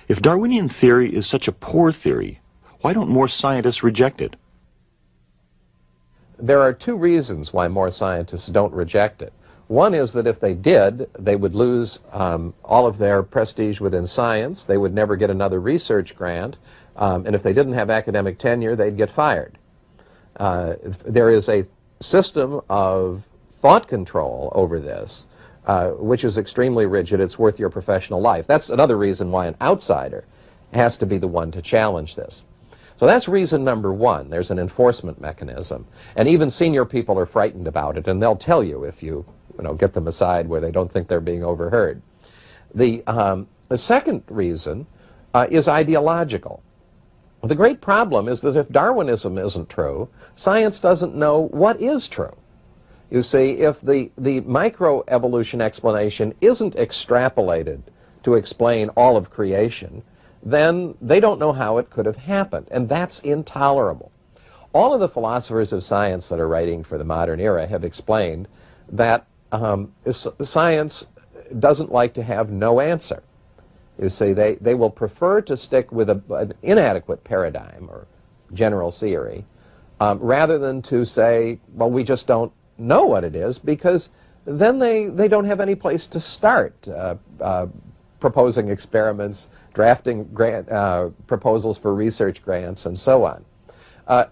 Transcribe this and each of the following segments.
If Darwinian theory is such a poor theory, why don't more scientists reject it? There are two reasons why more scientists don't reject it. One is that if they did, they would lose all of their prestige within science. They would never get another research grant. And if they didn't have academic tenure, they'd get fired. There is a system of thought control over this, which is extremely rigid. It's worth your professional life. That's another reason why an outsider has to be the one to challenge this. So that's reason number one. There's an enforcement mechanism. And even senior people are frightened about it, and they'll tell you if you get them aside where they don't think they're being overheard. The second reason is ideological. The great problem is that if Darwinism isn't true, science doesn't know what is true. You see, if the microevolution explanation isn't extrapolated to explain all of creation, then they don't know how it could have happened, and that's intolerable. All of the philosophers of science that are writing for the modern era have explained that science doesn't like to have no answer. You see, they will prefer to stick with an inadequate paradigm or general theory rather than to say, well, we just don't know what it is, because then they don't have any place to start proposing experiments, drafting proposals for research grants, and so on.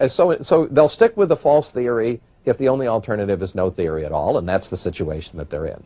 So they'll stick with the false theory if the only alternative is no theory at all, and that's the situation that they're in.